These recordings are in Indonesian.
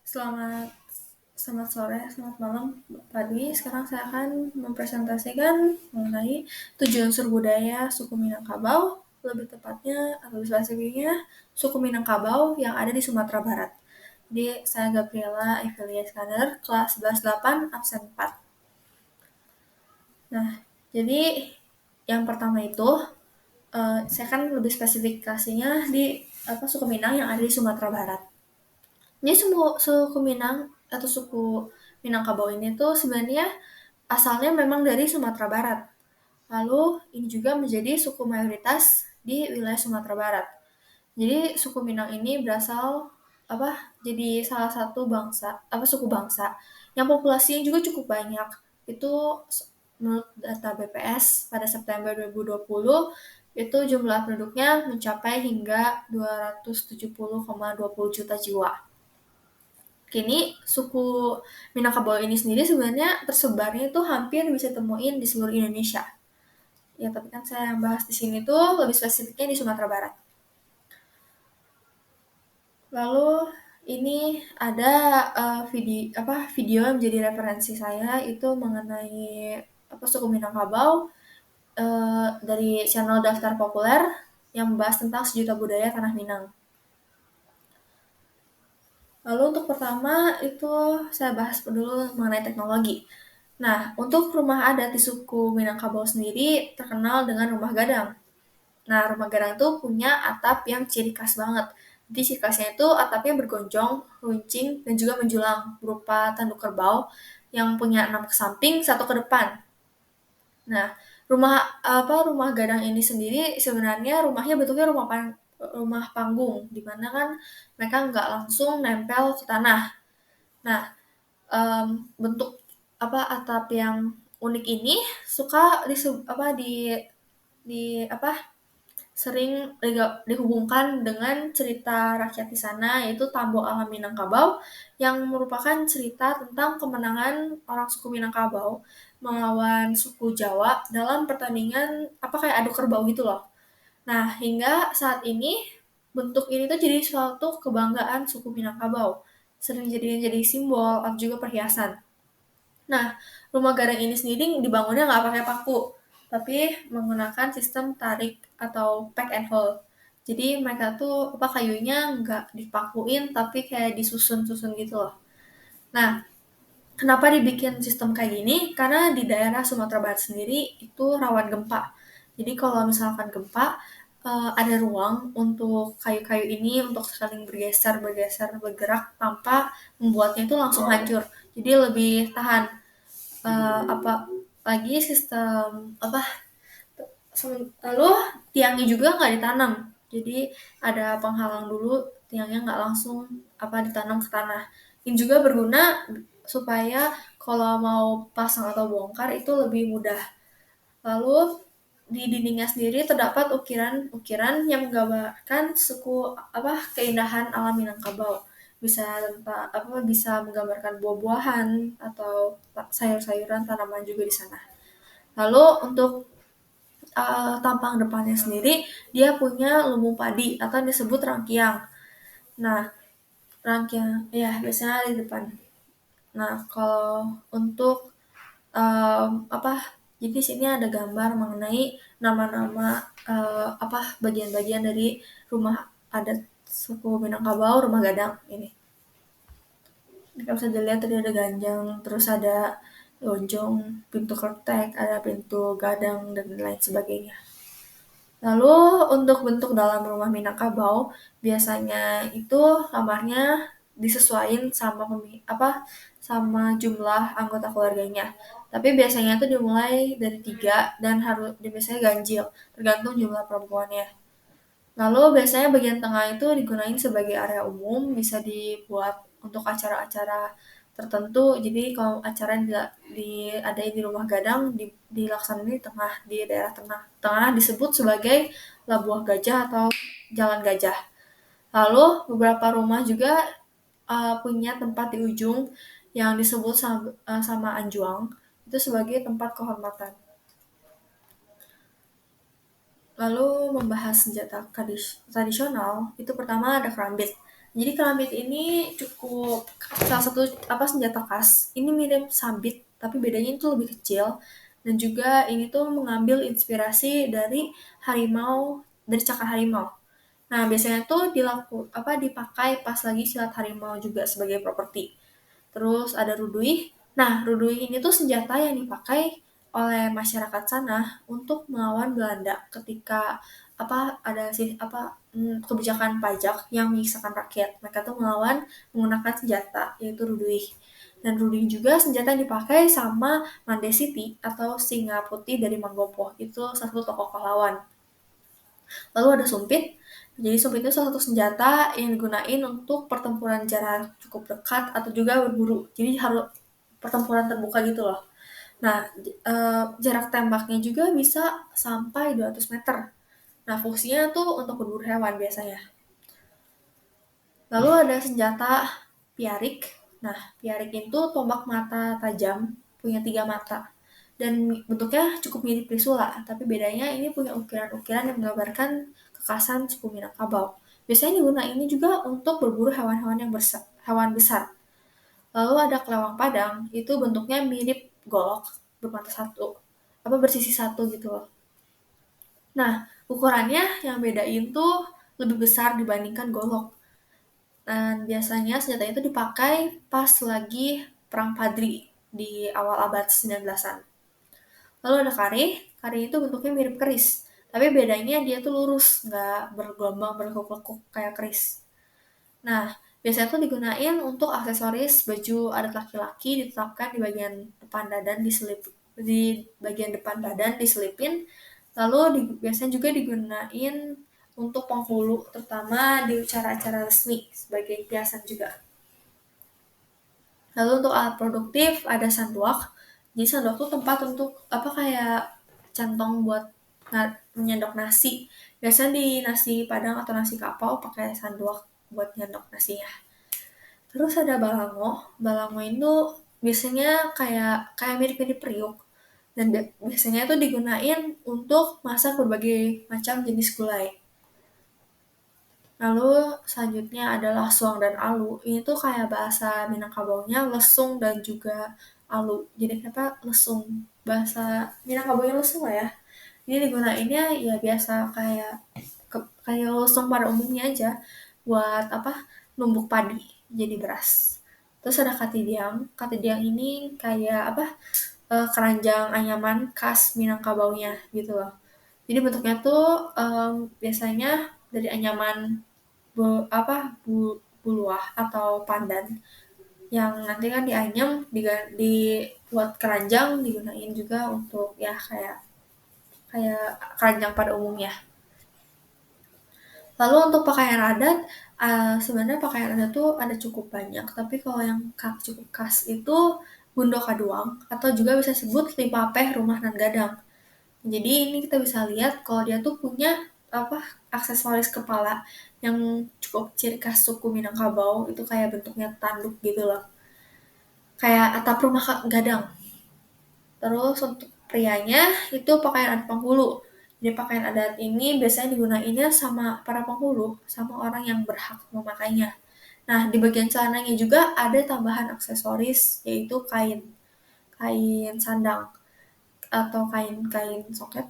Selamat selamat sore, selamat malam, pagi. Sekarang saya akan mempresentasikan mengenai 7 unsur budaya suku Minangkabau, lebih tepatnya atau lebih spesifiknya suku Minangkabau yang ada di Sumatera Barat. Jadi saya Gabriela Evelia Iskandar, kelas 11 8 absen 4. Nah, jadi yang pertama itu saya kan lebih spesifikasinya di suku Minang yang ada di Sumatera Barat. Jadi suku Minang atau suku Minangkabau ini tuh sebenarnya asalnya memang dari Sumatera Barat. Lalu ini juga menjadi suku mayoritas di wilayah Sumatera Barat. Jadi suku Minang ini berasal apa jadi salah satu suku bangsa yang populasinya juga cukup banyak. Itu menurut data BPS pada September 2020 itu jumlah penduduknya mencapai hingga 270,20 juta jiwa. Kini suku Minangkabau ini sendiri sebenarnya tersebarnya itu hampir bisa temuin di seluruh Indonesia. Ya, tapi kan saya yang bahas di sini tuh lebih spesifiknya di Sumatera Barat. Lalu ini ada video yang menjadi referensi saya itu mengenai suku Minangkabau dari channel Daftar Populer yang membahas tentang sejuta budaya tanah Minang. Lalu untuk pertama itu saya bahas dulu mengenai teknologi. Nah, untuk rumah adat di suku Minangkabau sendiri terkenal dengan rumah gadang. Nah, rumah gadang itu punya atap yang ciri khas banget. Jadi ciri khasnya itu atapnya bergonjong, runcing, dan juga menjulang berupa tanduk kerbau yang punya 6 ke samping, 1 ke depan. Nah, rumah gadang ini sendiri sebenarnya rumahnya bentuknya rumah panggung, di mana kan mereka nggak langsung nempel ke tanah. Nah, bentuk atap yang unik ini suka di sering dihubungkan dengan cerita rakyat di sana, yaitu Tambo Alam Minangkabau, yang merupakan cerita tentang kemenangan orang suku Minangkabau melawan suku Jawa dalam pertandingan kayak adu kerbau gitu loh. Nah, hingga saat ini bentuk ini tuh jadi suatu kebanggaan suku Minangkabau, sering jadi simbol atau juga perhiasan. Nah, rumah gadang ini sendiri dibangunnya nggak pakai paku, tapi menggunakan sistem tarik atau pack and hold. Jadi mereka tuh kayunya nggak dipakuin, tapi kayak disusun-susun gitu loh. Nah, kenapa dibikin sistem kayak gini? Karena di daerah Sumatera Barat sendiri itu rawan gempa. Jadi kalau misalkan gempa, ada ruang untuk kayu-kayu ini untuk saling bergeser, bergerak tanpa membuatnya itu langsung hancur. Jadi lebih tahan. Apa lagi sistem lalu tiangnya juga nggak ditanam, jadi ada penghalang dulu, tiangnya nggak langsung ditanam ke tanah. Ini juga berguna supaya kalau mau pasang atau bongkar itu lebih mudah. Lalu di dindingnya sendiri terdapat ukiran-ukiran yang menggambarkan keindahan alam Minangkabau. Bisa menggambarkan buah-buahan atau sayur-sayuran, tanaman juga di sana. Lalu untuk tampang depannya sendiri dia punya lumbung padi atau disebut rangkiang. Nah, rangkiang ya biasanya di depan. Nah, kalau untuk apa jadi sini ada gambar mengenai nama-nama bagian-bagian dari rumah adat suku Minangkabau, rumah gadang ini. Kalau bisa dilihat tadi ada ganjang, terus ada lonjong, pintu kretek, ada pintu gadang dan lain sebagainya. Lalu untuk bentuk dalam rumah Minangkabau biasanya itu kamarnya disesuaikan sama jumlah anggota keluarganya. Tapi biasanya itu dimulai dari 3 dan biasanya ganjil, tergantung jumlah perempuannya. Lalu biasanya bagian tengah itu digunakan sebagai area umum, bisa dibuat untuk acara-acara tertentu. Jadi kalau acara yang diadain di rumah gadang dilaksanakan di tengah, di daerah tengah. Tengah disebut sebagai Labuah Gajah atau Jalan Gajah. Lalu beberapa rumah juga punya tempat di ujung yang disebut sama Anjuang, itu sebagai tempat kehormatan. Lalu membahas senjata tradisional, itu pertama ada kerambit. Jadi kerambit ini cukup salah satu senjata khas. Ini mirip sabit, tapi bedanya itu lebih kecil. Dan juga ini tuh mengambil inspirasi dari harimau, dari cakar harimau. Nah, biasanya tuh dipakai pas lagi silat harimau juga sebagai properti. Terus ada rudui. Nah, rudui ini tuh senjata yang dipakai oleh masyarakat sana untuk melawan Belanda ketika kebijakan pajak yang menyiksakan rakyat. Mereka tuh melawan menggunakan senjata yaitu rudui. Dan rudui juga senjata yang dipakai sama Mandesiti atau Singa Putih dari Manggopo. Itu satu tokoh pahlawan. Lalu ada sumpit. Jadi sumpit itu salah satu senjata yang digunain untuk pertempuran jarak cukup dekat atau juga berburu. Jadi harus pertempuran terbuka gitu loh. Nah, jarak tembaknya juga bisa sampai 200 meter. Nah, fungsinya tuh untuk berburu hewan biasanya. Lalu ada senjata piarik. Nah, piarik itu tombak mata tajam, punya 3 mata. Dan bentuknya cukup mirip trisula, tapi bedanya ini punya ukiran-ukiran yang menggambarkan kekhasan suku Minangkabau. Biasanya digunakan ini juga untuk berburu hewan-hewan hewan besar. Lalu ada kelewang padang, itu bentuknya mirip golok, bermata satu, bersisi satu gitu loh. Nah, ukurannya yang bedain tuh lebih besar dibandingkan golok. Dan biasanya senjata itu dipakai pas lagi perang Padri di awal abad 19-an. Lalu ada kare, kare itu bentuknya mirip keris. Tapi bedanya dia tuh lurus, nggak bergelombang berlekuk-lekuk kayak keris. Nah, biasanya tuh digunain untuk aksesoris baju adat laki-laki ditetapkan di bagian depan badan di bagian depan badan diselipin. Lalu biasanya juga digunain untuk penghulu, terutama di acara-acara resmi sebagai hiasan juga. Lalu untuk alat produktif ada sandwak. Jadi sandwak tuh tempat untuk kayak cantong buat menyendok nasi. Biasanya di nasi padang atau nasi kapau pakai sandwak buat nyendok nasinya. Terus ada balango. Balango itu biasanya kayak mirip-mirip periuk. Dan biasanya itu digunain untuk masak berbagai macam jenis gulai. Lalu selanjutnya adalah suang dan alu. Ini tuh kayak bahasa Minangkabaunya lesung dan juga alu. Jadi lesung. Bahasa Minangkabaunya lesung lah ya. Ini digunainnya ya biasa kayak lesung pada umumnya aja buat numbuk padi jadi beras. Terus ada katidiang. Katidiang ini kayak keranjang anyaman khas Minangkabaunya gitu loh. Jadi bentuknya tuh biasanya dari anyaman buluah atau pandan yang nanti kan dianyam dibuat keranjang digunain juga untuk ya kayak kayak keranjang pada umumnya. Lalu untuk pakaian adat, sebenarnya pakaian adat tuh ada cukup banyak, tapi kalau yang cukup khas itu bundo kaduang atau juga bisa disebut limpapeh rumah nan gadang. Jadi ini kita bisa lihat kalau dia tuh punya aksesoris kepala yang cukup ciri khas suku Minangkabau itu kayak bentuknya tanduk gitu loh. Kayak atap rumah gadang. Terus untuk prianya itu pakaian adat penghulu. Jadi pakaian adat ini biasanya digunainnya sama para penghulu, sama orang yang berhak memakainya. Nah, di bagian celananya juga ada tambahan aksesoris yaitu kain sandang atau kain-kain soket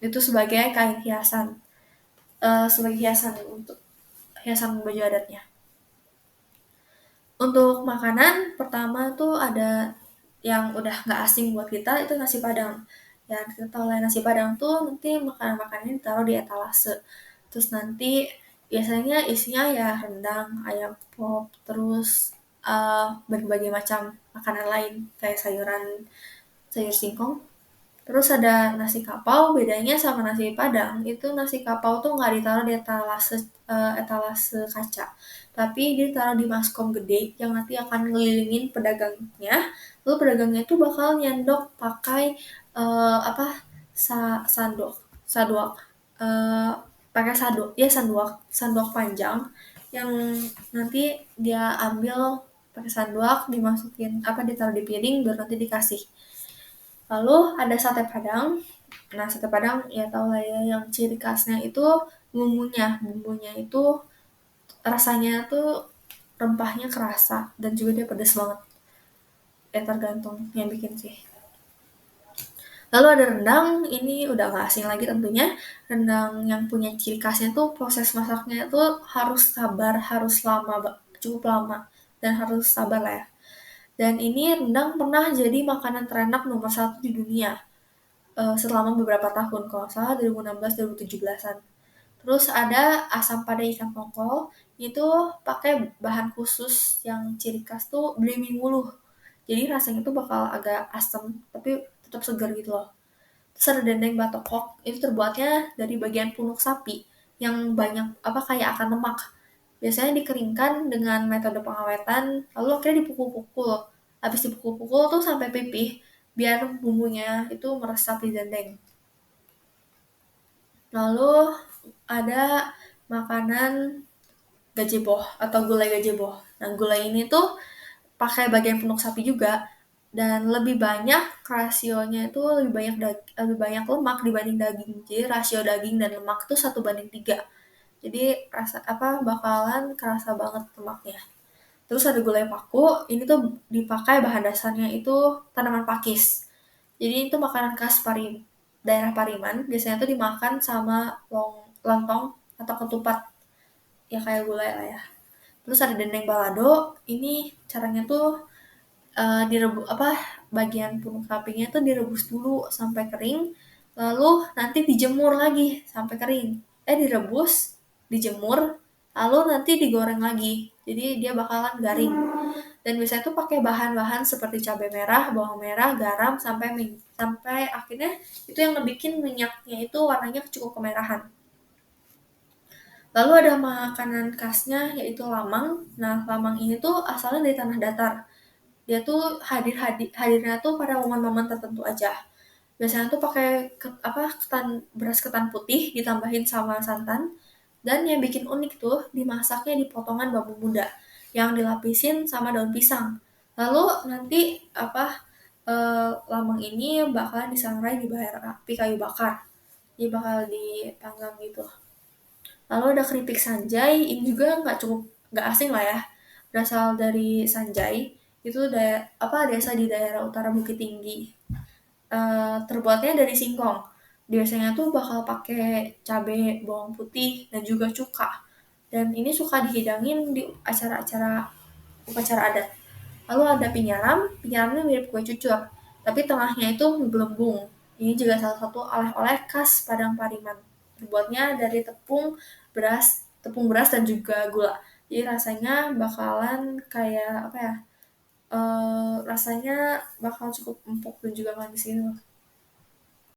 itu sebagai kain hiasan, sebagai hiasan untuk hiasan baju adatnya. Untuk makanan pertama tuh ada yang udah nggak asing buat kita itu nasi padang. Ya kita tahu lah nasi padang tuh nanti makanan-makanannya ditaruh di etalase. Terus nanti biasanya isinya ya rendang, ayam pop, terus berbagai macam makanan lain kayak sayur singkong. Terus ada nasi kapau, bedanya sama nasi padang, itu nasi kapau tuh nggak ditaruh di etalase kaca, tapi dia ditaruh di maskom gede yang nanti akan ngelilingin pedagangnya, lalu pedagangnya itu bakal nyendok pakai sandok, saduak, eh, pakai sanduak panjang yang nanti dia ambil pakai sanduak dimasukin ditaruh di piring baru nanti dikasih. Lalu ada sate padang. Nah, sate padang ya tau lah ya yang ciri khasnya itu bumbunya. Bumbunya itu rasanya tuh rempahnya kerasa dan juga dia pedas banget. Ya tergantung yang bikin sih. Lalu ada rendang, ini udah gak asing lagi tentunya. Rendang yang punya ciri khasnya tuh proses masaknya tuh harus sabar, harus lama, cukup lama, dan harus sabar lah ya. Dan ini rendang pernah jadi makanan terenak nomor satu di dunia selama beberapa tahun, kalau nggak salah 2016-2017an. Terus ada asam pada ikan tongkol, itu pakai bahan khusus yang ciri khas tuh belimbing wuluh. Jadi rasanya tuh bakal agak asam, tapi tetap segar gitu loh. Terus ada dendeng batokok, itu terbuatnya dari bagian punuk sapi yang banyak kayak akan lemak. Biasanya dikeringkan dengan metode pengawetan, lalu akhirnya dipukul-pukul. Habis dipukul-pukul tuh sampai pipih, biar bumbunya itu meresap di dendeng. Lalu ada makanan gazebo atau gulai gazebo. Nah, gulai ini tuh pakai bagian punuk sapi juga dan lebih banyak rasionya itu lebih banyak lemak dibanding daging. Jadi rasio daging dan lemak tuh 1:3. Jadi bakalan kerasa banget lemaknya. Terus ada gulai paku, ini tuh dipakai bahan dasarnya itu tanaman pakis. Jadi itu makanan khas daerah Pariman, biasanya tuh dimakan sama lontong atau ketupat, ya kayak gulai lah ya. Terus ada dendeng balado, ini caranya tuh direbus bagian punuk sapinya tuh direbus dulu sampai kering, lalu nanti dijemur lagi sampai kering. Direbus, dijemur, lalu nanti digoreng lagi. Jadi dia bakalan garing. Dan biasanya tuh pakai bahan-bahan seperti cabai merah, bawang merah, garam sampai akhirnya itu yang ngebikin minyaknya itu warnanya cukup kemerahan. Lalu ada makanan khasnya yaitu lamang. Nah, lamang ini tuh asalnya dari tanah datar. Dia tuh hadirnya tuh pada momen-momen tertentu aja. Biasanya tuh pakai beras ketan putih ditambahin sama santan, dan yang bikin unik tuh dimasaknya di potongan bambu muda yang dilapisin sama daun pisang. Lalu nanti lamang ini bakalan disangrai di bara api kayu bakar. Jadi bakal dipanggang gitu. Lalu ada keripik Sanjay, ini juga nggak asing lah ya, berasal dari Sanjay, itu desa di daerah utara Bukit Tinggi. Terbuatnya dari singkong. Biasanya tuh bakal pakai cabai, bawang putih, dan juga cuka. Dan ini suka dihidangin di acara-acara upacara adat. Lalu ada pinyaram ini mirip kue cucur, tapi tengahnya itu gelembung. Ini juga salah satu oleh-oleh khas Padang Pariman. Terbuatnya dari tepung beras dan juga gula. Jadi rasanya bakalan kayak rasanya bakal cukup empuk dan juga manis gitu.